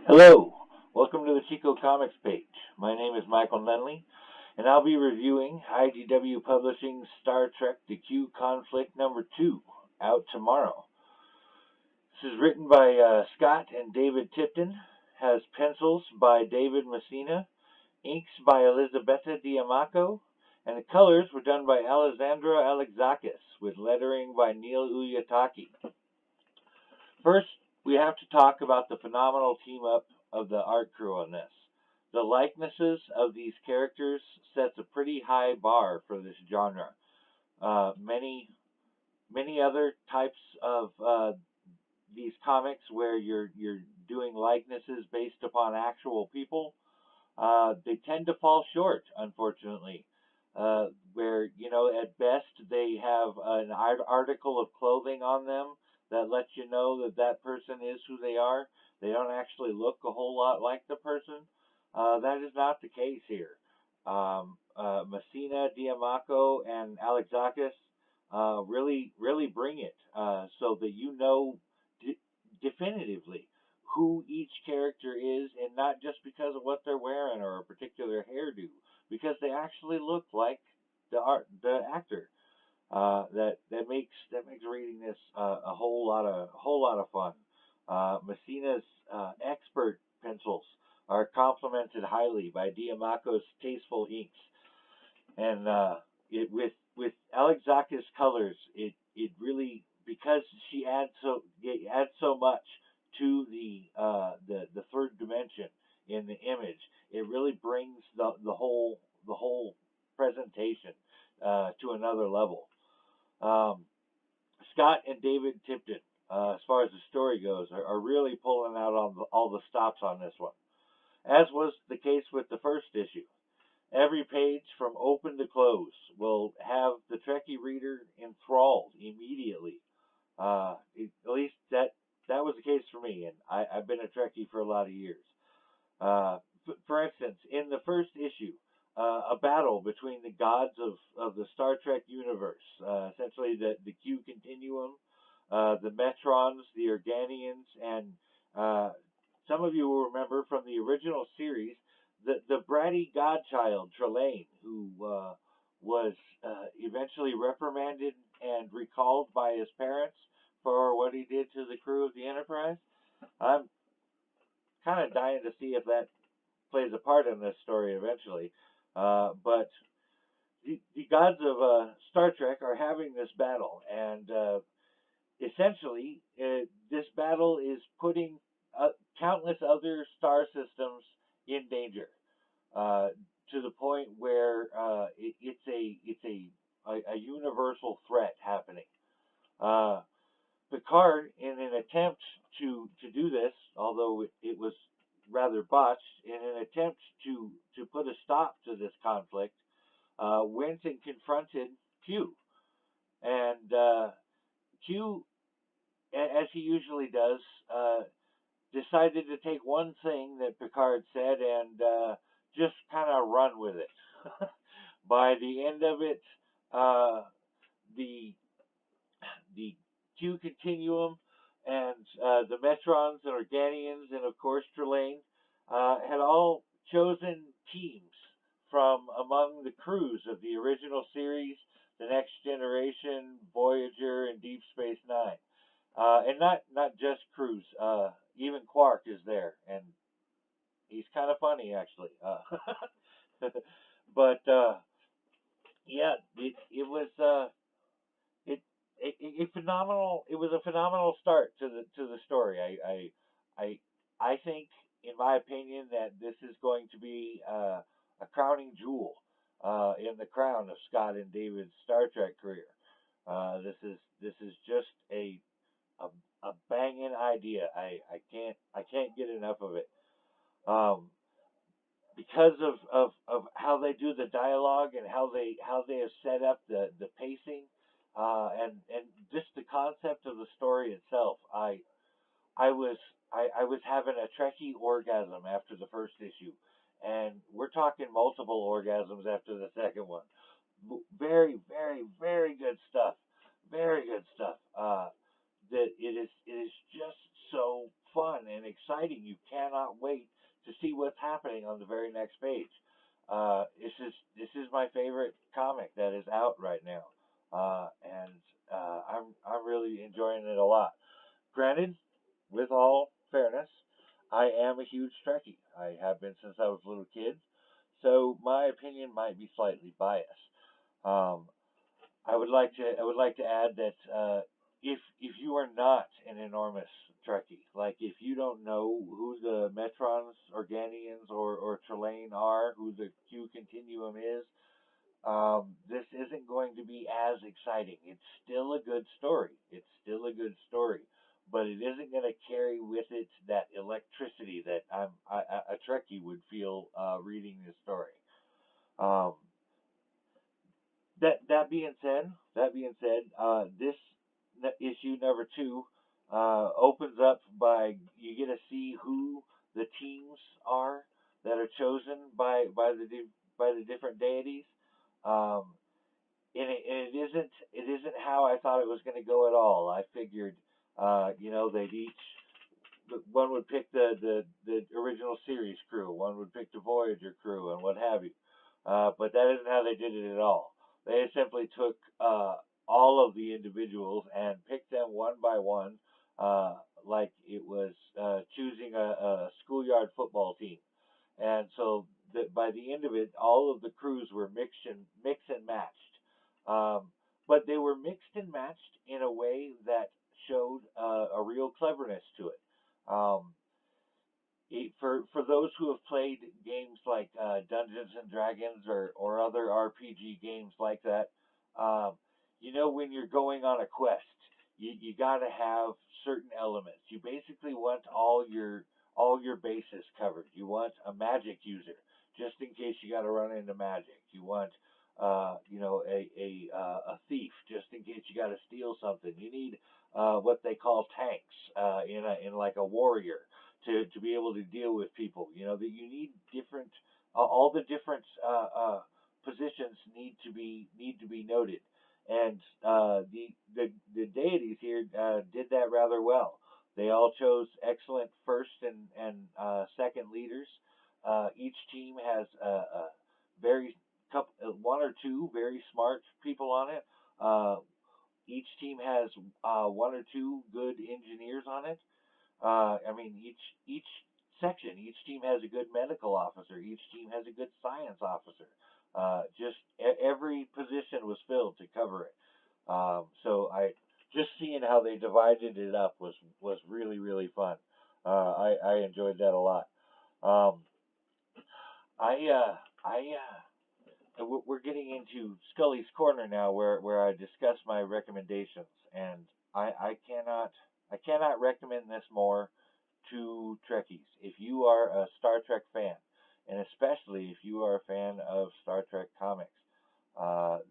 Hello, welcome to the Chico Comics page. My name is Michael Nunneley, and I'll be reviewing IDW Publishing's Star Trek The Q Conflict number 2, out tomorrow. This is written by Scott and David Tipton, has pencils by David Messina, inks by Elisabetta D'Amaco, and the colors were done by Alessandra Alexakis, with lettering by Neil Uyetake. First, we have to talk about the phenomenal team-up of the art crew on this. The likenesses of these characters sets a pretty high bar for this genre. Many other types of these comics where you're doing likenesses based upon actual people, they tend to fall short, unfortunately. Where, at best they have an article of clothing on them that lets you know that that person is who they are. They don't actually look a whole lot like the person. That is not the case here. Messina, D'Amaco, and Alexakis really bring it so that you know definitively who each character is, and not just because of what they're wearing or a particular hairdo, because they actually look like the actor. That makes reading this a whole lot of fun. Messina's expert pencils are complimented highly by D'Amaco's tasteful inks, and with Alexakis colors, it really, because she adds so much to the third dimension in the image. It really brings the whole presentation to another level. Scott and David Tipton, as far as the story goes, are really pulling out all the stops on this one, as was the case with the first issue. Every page from open to close will have the Trekkie reader enthralled immediately. At least that was the case for me, and I've been a Trekkie for a lot of years. For instance, in the first issue, a battle between the gods of the Star Trek universe, essentially the Q Continuum, the Metrons, the Organians, and some of you will remember from the original series the bratty godchild Trelane, who was eventually reprimanded and recalled by his parents for what he did to the crew of the Enterprise. I'm kind of dying to see if that plays a part in this story eventually. But the gods of Star Trek are having this battle, and essentially, this battle is putting countless other star systems in danger, to the point where it's a universal threat happening. Picard, in an attempt to do this, although it was rather botched, in an attempt to put a stop to this conflict, went and confronted Q. And Q, as he usually does, decided to take one thing that Picard said and just kind of run with it. By the end of it, the Q Continuum and the Metrons and Organians and of course Trelane had all chosen teams from among the crews of the original series, The Next Generation, Voyager, and Deep Space Nine. And not just crews. Even Quark is there, and he's kind of funny actually. But yeah, it was a phenomenal. It was a phenomenal start to the story. I think, in my opinion, that this is going to be a crowning jewel in the crown of Scott and David's Star Trek career. This is just a banging idea. I can't get enough of it. Because of how they do the dialogue and how they have set up the pacing, and just the concept of the story itself. I was having a Trekkie orgasm after the first issue, and we're talking multiple orgasms after the second one. Very, very, very good stuff. Very good stuff. That it is just so fun and exciting. You cannot wait to see what's happening on the very next page. This is my favorite comic that is out right now, and I'm really enjoying it a lot. Granted, with all fairness, I am a huge Trekkie. I have been since I was a little kid, so my opinion might be slightly biased. Um, I would like to add that if you are not an enormous Trekkie, like if you don't know who the Metrons, Organians, or Trelane are, who the Q Continuum is, this isn't going to be as exciting. It's still a good story. It's still a good story, but it isn't going to carry with it that electricity that a Trekkie would feel reading this story. Um, that being said, this issue number two opens up by you get to see who the teams are that are chosen by the different deities. Um, and it isn't how I thought it was going to go at all. I figured, they'd each one would pick the original series crew, one would pick the Voyager crew, and what have you. But that isn't how they did it at all. They simply took all of the individuals and picked them one by one, like it was choosing a schoolyard football team. And so by the end of it, all of the crews were mix and matched. Um, but they were mixed and matched in a way that showed a real cleverness to it. Um, for those who have played games like Dungeons and Dragons or other RPG games like that, um, when you're going on a quest, you got to have certain elements. You basically want all your bases covered. You want a magic user just in case you got to run into magic. You want a thief just in case you got to steal something. You need what they call tanks in like a warrior to be able to deal with people. That you need different, all the different positions need to be noted, and the deities here did that rather well. They all chose excellent first and second leaders. Each team has a very one or two very smart people on it. Each team has one or two good engineers on it. Each section, each team has a good medical officer. Each team has a good science officer. Just every position was filled to cover it. So I just seeing how they divided it up was really really fun. I enjoyed that a lot. Um, I uh, I we're getting into Scully's Corner now, where I discuss my recommendations, and I cannot recommend this more to Trekkies. If you are a Star Trek fan, and especially if you are a fan of Star Trek comics,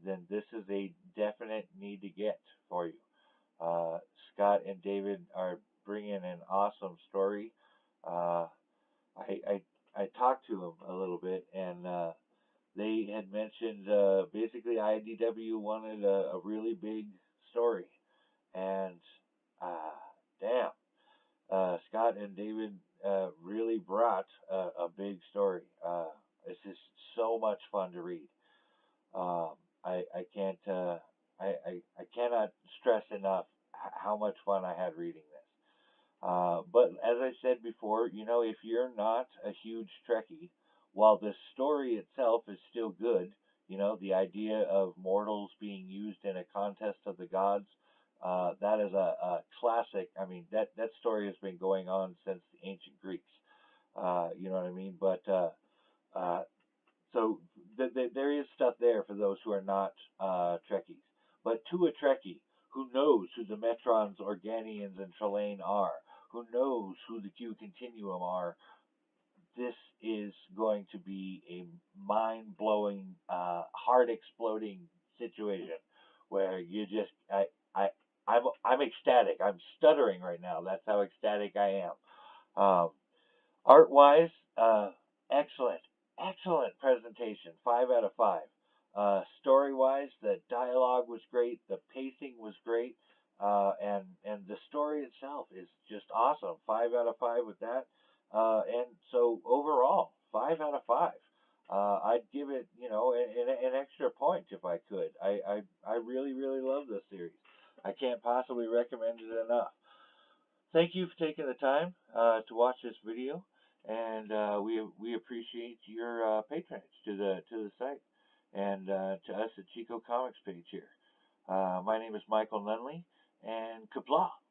then this is a definite need to get for you. Uh, Scott and David are bringing an awesome story. Uh, I talked to them a little bit, and they had mentioned basically IDW wanted a really big story, and uh, damn, Scott and David really brought a big story. It's just so much fun to read. I can't I cannot stress enough how much fun I had reading this. But as I said before, if you're not a huge Trekkie, while the story itself is still good, the idea of mortals being used in a contest of the gods, that is a classic. I mean, that story has been going on since the ancient Greeks. You know what I mean? But uh, so there is stuff there for those who are not Trekkies. But to a Trekkie who knows who the Metrons, Organians, and Trelane are, who knows who the Q Continuum are, this is going to be a mind-blowing, heart-exploding situation where you just I'm ecstatic. I'm stuttering right now. That's how ecstatic I am. Art wise, excellent, excellent presentation. 5 out of 5. Story wise, the dialogue was great. The pacing was great. and the story itself is just awesome. 5 out of 5 with that. And so overall, 5 out of 5. I'd give it, an extra point if I could. I really, really love this series. I can't possibly recommend it enough. Thank you for taking the time to watch this video, and we appreciate your patronage to the site and to us at Chico Comics page here. My name is Michael Nunneley, and Qapla'.